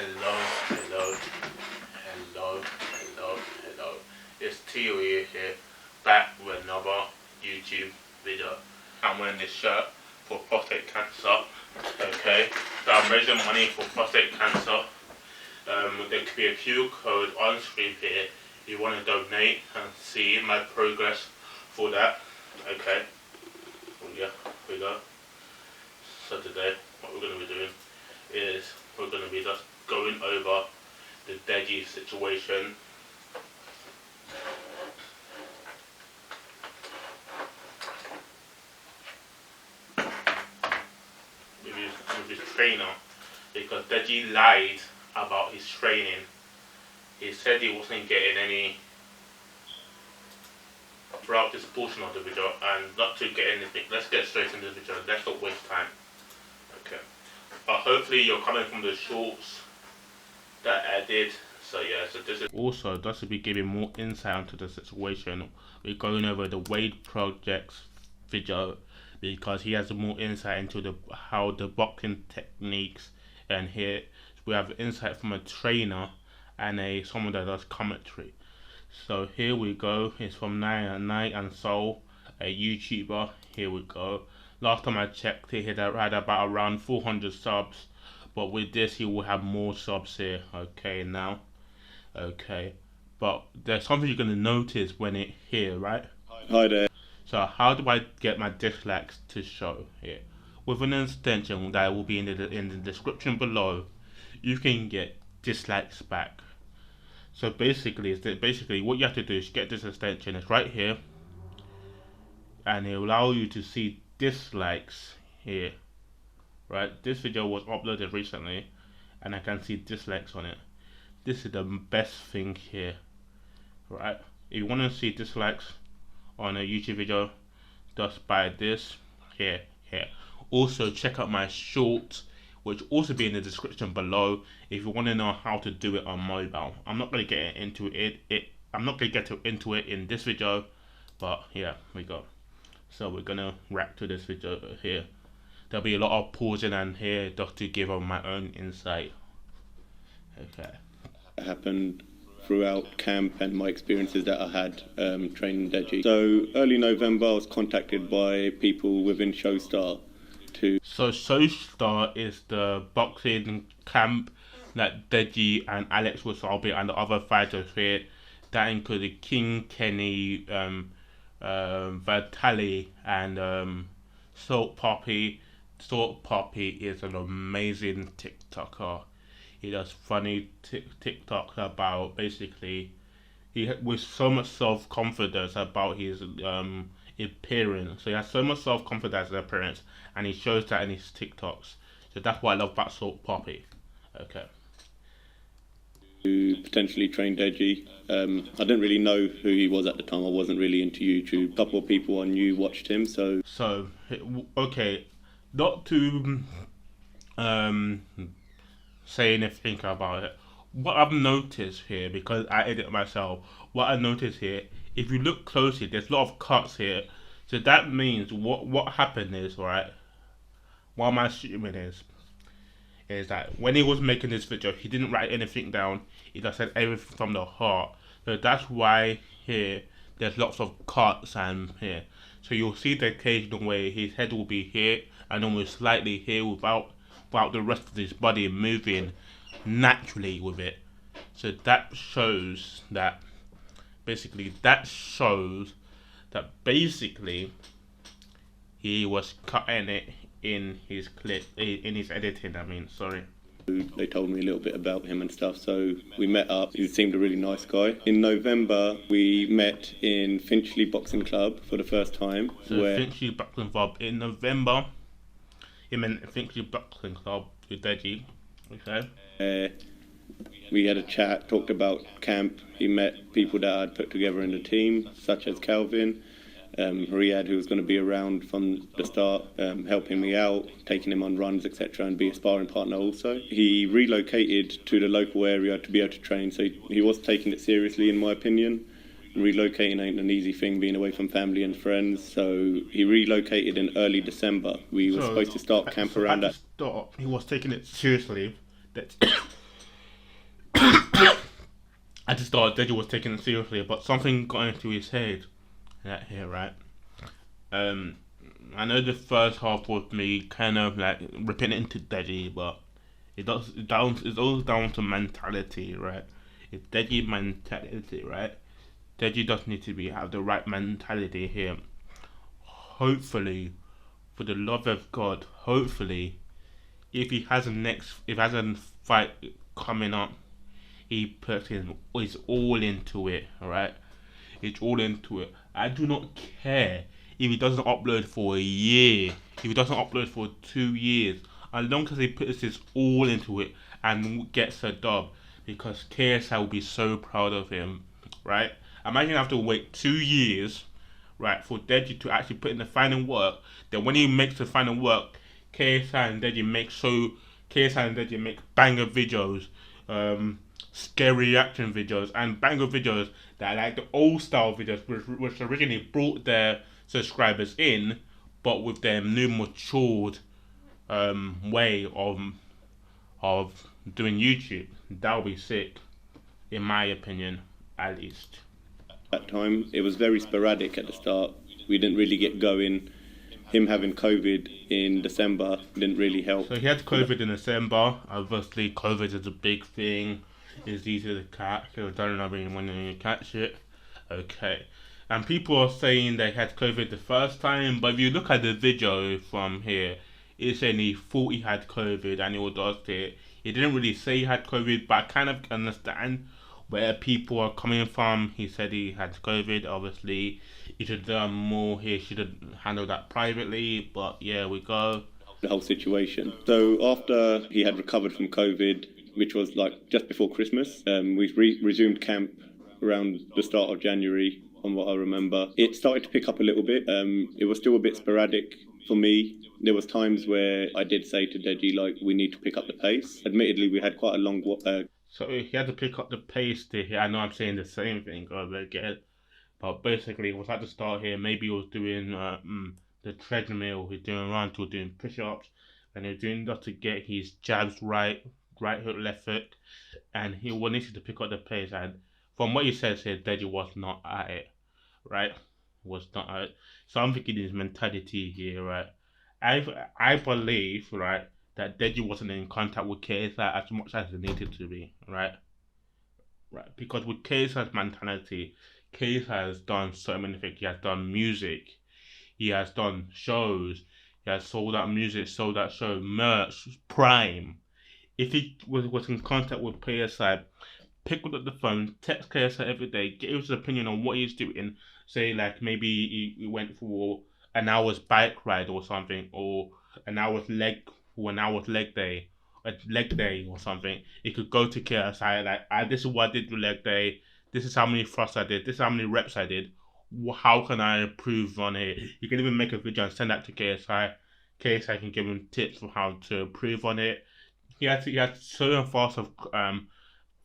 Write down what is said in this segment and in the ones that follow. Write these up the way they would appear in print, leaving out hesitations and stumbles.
Hello. It's T&Cs here, back with another YouTube video. I'm wearing this shirt for prostate cancer. Okay, so I'm raising money for prostate cancer. There could be a QR code on screen here if you want to donate and see my progress for that. Okay, yeah, here we go. So today, what we're going to be doing is we're going to be just going over the DEJI situation. With his trainer, because DEJI lied about his training. He said he wasn't getting any throughout this portion of the video, and not to get anything. Let's get straight into the video. Let's not waste time. Okay. Hopefully you're coming from the shorts that I did. So yeah, so this is also just to be giving more insight into the situation. We're going over the W.A.D.E project's video because he has more insight into how the boxing techniques, and here we have insight from a trainer and someone that does commentary. So here we go. It's from Night and Soul, a YouTuber. Here we go. Last time I checked, he had about around 400 subs, but with this he will have more subs here. Okay, now, okay, but there's something you're gonna notice when it here, right? Hi there. So how do I get my dislikes to show here? With an extension that will be in the description below, you can get dislikes back. So basically what you have to do is get this extension. It's right here, and it will allow you to see dislikes here. Right, this video was uploaded recently, and I can see dislikes on it. This is the best thing here. Right, if you want to see dislikes on a YouTube video, just buy this here. Also check out my shorts, which will also be in the description below if you want to know how to do it on mobile. I'm not going to get into it in this video, but yeah, we go. So we're gonna react to this video here. There'll be a lot of pausing and here just to give my own insight. Okay. It happened throughout camp and my experiences that I had training DEJI. So early November I was contacted by people within Showstar to... So Showstar is the boxing camp that DEJI and Alex Wasabi and the other fighters here. That included King, Kenny, Vitali and Salt Poppy. Salt Poppy is an amazing TikToker. He does funny TikToks about basically with so much self-confidence about his appearance. So he has so much self-confidence in his appearance, and he shows that in his TikToks. So that's what I love about Salt Poppy. Okay. To potentially train DEJI. I didn't really know who he was at the time. I wasn't really into YouTube. A couple of people I knew watched him, so okay, not to say anything about it. What I've noticed here, because I edit myself, what I noticed here, if you look closely, there's a lot of cuts here. So that means what happened is, right, what I'm assuming is that when he was making this video, he didn't write anything down. He just said everything from the heart. So that's why here there's lots of cuts and here. So you'll see the occasional way his head will be here and almost slightly here without the rest of his body moving naturally with it. So that shows that basically he was cutting it in his clip, in his editing, I mean, sorry. They told me a little bit about him and stuff, so we met up. He seemed a really nice guy. In November, we met in Finchley Boxing Club for the first time. So Finchley Boxing Club in November. He meant Finchley Boxing Club with DEJI. Okay. We had a chat, talked about camp. He met people that I'd put together in the team, such as Calvin, Riyadh, who was going to be around from the start, helping me out, taking him on runs, etc., and be a sparring partner also. He relocated to the local area to be able to train, so he was taking it seriously, in my opinion. Relocating ain't an easy thing, being away from family and friends, so he relocated in early December. We were supposed to start camp around that. He was taking it seriously. I just thought Deji was taking it seriously, but something got into his head. That here, right? Um, I know the first half was me kind of like ripping into Deji, but it's all down to mentality, right? It's Deji mentality, right? Deji does need to have the right mentality here. Hopefully, for the love of God, hopefully, if he has a fight coming up, he puts his all into it. All right, it's all into it. I do not care if he doesn't upload for a year, if he doesn't upload for 2 years, as long as he puts his all into it and gets a dub, because KSI will be so proud of him, right? Imagine I have to wait 2 years, right, for Deji to actually put in the final work. Then when he makes the final work, KSI and Deji make banger videos, scary reaction videos, and banger videos that are like the old style videos, which originally brought their subscribers in, but with their new matured way of doing YouTube. That would be sick, in my opinion, at least. That time, it was very sporadic at the start. We didn't really get going. Him having COVID in December didn't really help. So he had COVID in December. Obviously, COVID is a big thing. It's easy to catch. So I don't know when you catch it. Okay. And people are saying they had COVID the first time, but if you look at the video from here, it's saying he thought he had COVID and he was lost it. He didn't really say he had COVID, but I kind of understand where people are coming from. He said he had COVID. Obviously, he should have done more. He should have handled that privately. But yeah, we go. The whole situation. So after he had recovered from COVID, which was like just before Christmas, we resumed camp around the start of January, on what I remember. It started to pick up a little bit. It was still a bit sporadic for me. There was times where I did say to Deji, like, we need to pick up the pace. Admittedly, we had quite a long so he had to pick up the pace to here. I know I'm saying the same thing over again, but basically it was at the start here. Maybe he was doing the treadmill, he's doing runs, he was doing push-ups, and he was doing that to get his jabs right hook, left hook, and he wanted to pick up the pace. And from what he says here, Deji was not at it, right? Was not at it. So I'm thinking his mentality here, right? I believe, right, that Deji wasn't in contact with KSI as much as he needed to be, right? Right, because with KSI's mentality, KSI has done so many things. He has done music, he has done shows, he has sold out music, sold out show, merch, Prime. If he was in contact with KSI, pick up the phone, text KSI every day, get his opinion on what he's doing. Say like maybe he went for an hour's bike ride or something, or an hour's leg day, a leg day or something. He could go to KSI like, this is what I did with leg day. This is how many thrusts I did. This is how many reps I did. How can I improve on it? You can even make a video and send that to KSI. KSI can give him tips on how to improve on it. He had so fast of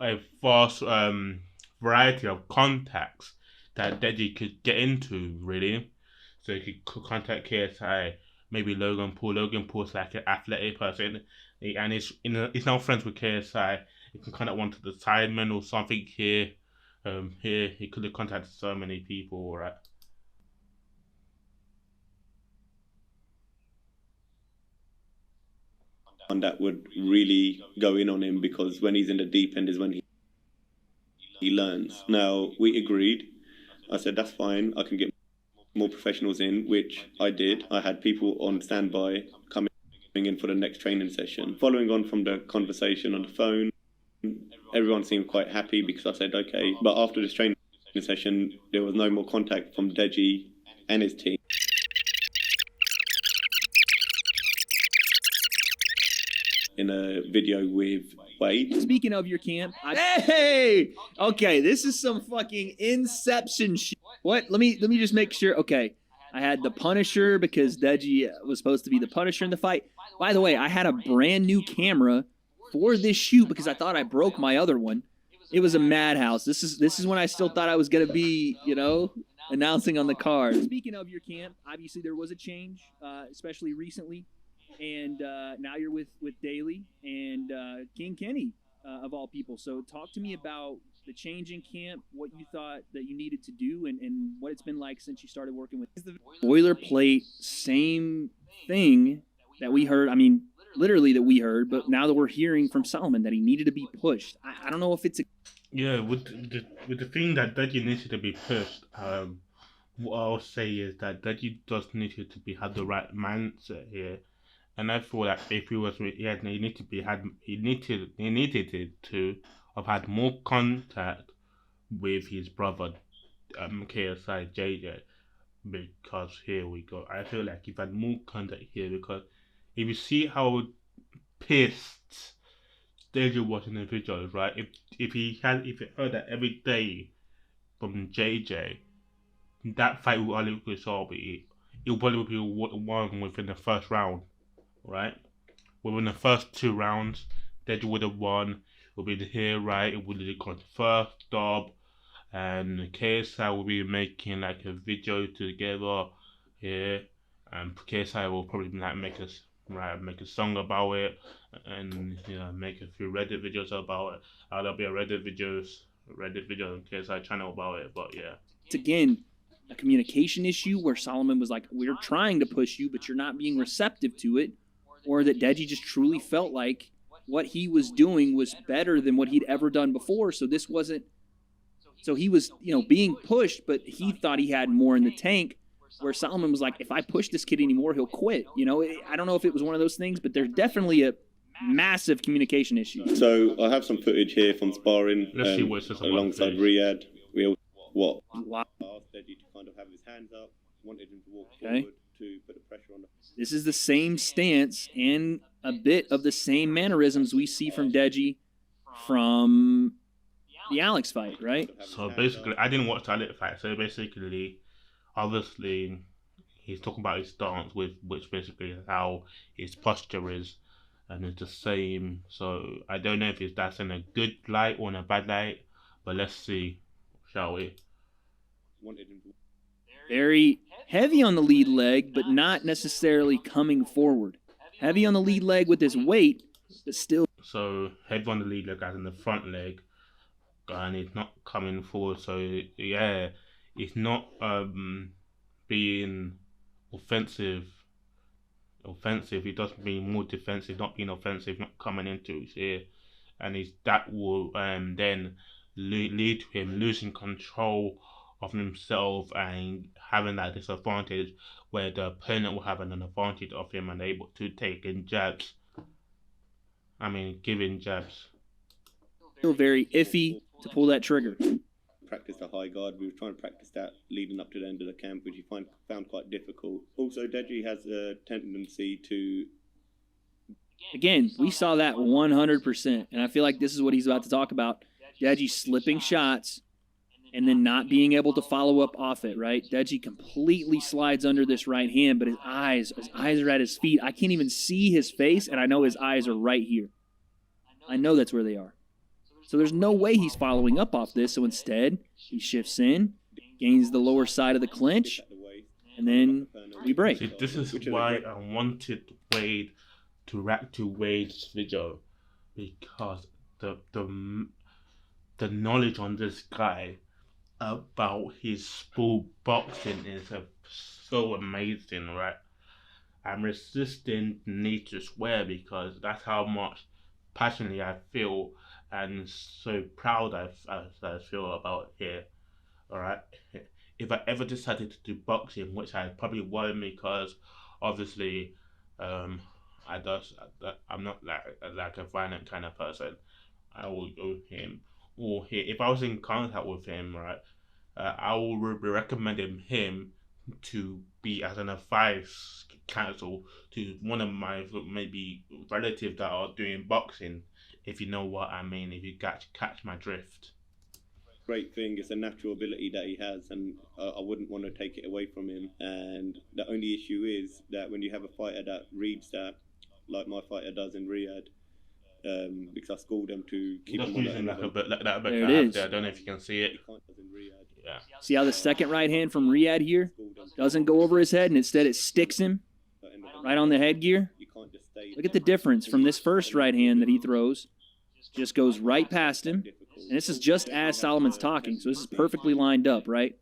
a vast variety of contacts that Deji could get into, really. So he could contact KSI, maybe Logan Paul. Logan Paul's like an athletic person, and he's now friends with KSI. He can contact one of the sidemen or something here. Here he could have contacted so many people, right? And that would really go in on him, because when he's in the deep end is when he learns. Now, we agreed. I said, that's fine. I can get more professionals in, which I did. I had people on standby coming in for the next training session. Following on from the conversation on the phone, everyone seemed quite happy because I said, okay. But after this training session, there was no more contact from Deji and his team. In a video with W.A.D.E. Speaking of your camp, hey, okay, this is some fucking Inception shit. What? Let me just make sure. Okay, I had the Punisher because Deji was supposed to be the Punisher in the fight. By the way, I had a brand new camera for this shoot because I thought I broke my other one. It was a madhouse. This is when I still thought I was gonna be, announcing on the card. Speaking of your camp, obviously there was a change, especially recently. And now you're with Daly and King Kenny, of all people. So talk to me about the change in camp, what you thought that you needed to do, and what it's been like since you started working with the boilerplate, same thing that we heard. I mean, literally that we heard, but now that we're hearing from Solomon that he needed to be pushed. I don't know if it's a... Yeah, with the thing that DEJI needed to be pushed, what I'll say is that DEJI does need to have the right mindset here, and I feel that if he was, he needed to have had more contact with his brother, KSI JJ, because here we go. I feel like if had more contact here, because if you see how pissed DEJI was in the videos, right? If he heard that every day from JJ, that fight with Ali Kusabi, it probably would be won within the first round, right? Within the first 2 rounds, DEJI would have won. It would be here, right? It would have got the first dub, and KSI will be making like a video together here, and KSI will probably like make a song about it, and make a few Reddit videos about it. There'll be a Reddit video on KSI channel about it. But yeah, it's again a communication issue where Solomon was like, "We're trying to push you, but you're not being receptive to it," or that DEJI just truly felt like what he was doing was better than what he'd ever done before. So this wasn't. So he was, being pushed, but he thought he had more in the tank. Where Solomon was like, if I push this kid anymore, he'll quit. I don't know if it was one of those things, but there's definitely a massive communication issue. So I have some footage here from sparring let's see what it says alongside Riyadh. We all asked DEJI to kind of have his hands up, wanted him to walk forward to put the pressure on. This is the same stance and a bit of the same mannerisms we see from DEJI from the Alex fight, right? So basically, I didn't watch the Alex fight. So basically, obviously, he's talking about his stance, which basically is how his posture is, and it's the same. So I don't know if that's in a good light or in a bad light, but let's see, shall we? Very heavy on the lead leg, but not necessarily coming forward. Heavy on the lead leg with his weight, but still. So heavy on the lead leg as in the front leg, and it's not coming forward. So yeah, it's not being offensive. It doesn't mean more defensive, not being offensive, not coming into it here, and that will then lead to him losing control of himself and having that disadvantage where the opponent will have an advantage of him and able to take in jabs. Giving jabs. Still very iffy to pull that trigger. Practice the high guard. We were trying to practice that leading up to the end of the camp, which you found quite difficult. Also, DEJI has a tendency to... Again, we saw that 100%, and I feel like this is what he's about to talk about. DEJI slipping shots and then not being able to follow up off it, right? DEJI completely slides under this right hand, but his eyes are at his feet. I can't even see his face, and I know his eyes are right here. I know that's where they are. So there's no way he's following up off this, so instead, he shifts in, gains the lower side of the clinch, and then we break. See, this is why I wanted W.A.D.E to react to W.A.D.'s video, because the knowledge on this guy about his sport boxing is so amazing, right? I'm resisting the need to swear because that's how much passionately I feel and so proud I feel about here. Alright, if I ever decided to do boxing, which I probably won't, because obviously I'm not like a violent kind of person, I will go with him. Or if I was in contact with him, right, I will be recommending him to be as an advice counsel to one of my maybe relatives that are doing boxing, if you know what I mean, if you catch my drift. Great thing, it's a natural ability that he has, and I wouldn't want to take it away from him. And the only issue is that when you have a fighter that reads that, like my fighter does in Riyadh, because I schooled them to keep him on that. There it is. I don't know if you can see it. Yeah. See how the second right hand from Riyadh here doesn't go over his head, and instead it sticks him right on the headgear? Look at the difference from this first right hand that he throws. Just goes right past him. And this is just as Solomon's talking, so this is perfectly lined up, right?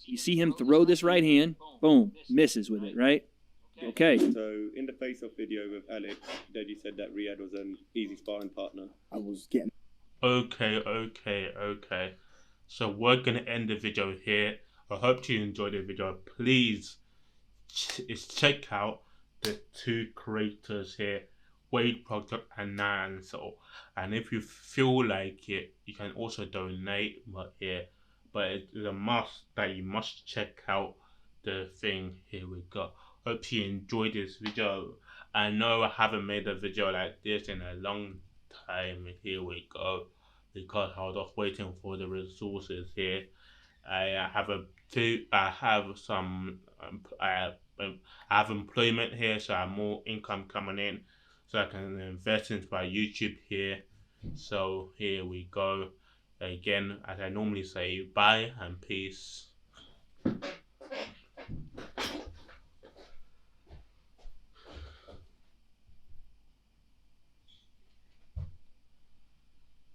You see him throw this right hand, boom, misses with it, right? Okay. So in the face-off video with Alex, DEJI said that Riyadh was an easy sparring partner. I was getting. Okay. So we're gonna end the video here. I hope you enjoyed the video. Please check out the two creators here, W.A.D.E Project and Nanso. And if you feel like it, you can also donate. But it's a must that you must check out the thing. Here we go. Hope you enjoyed this video. I know I haven't made a video like this in a long time. Here we go, because I was just waiting for the resources here. I have employment here, so I have more income coming in, so I can invest into my YouTube here. So here we go. Again, as I normally say, bye and peace.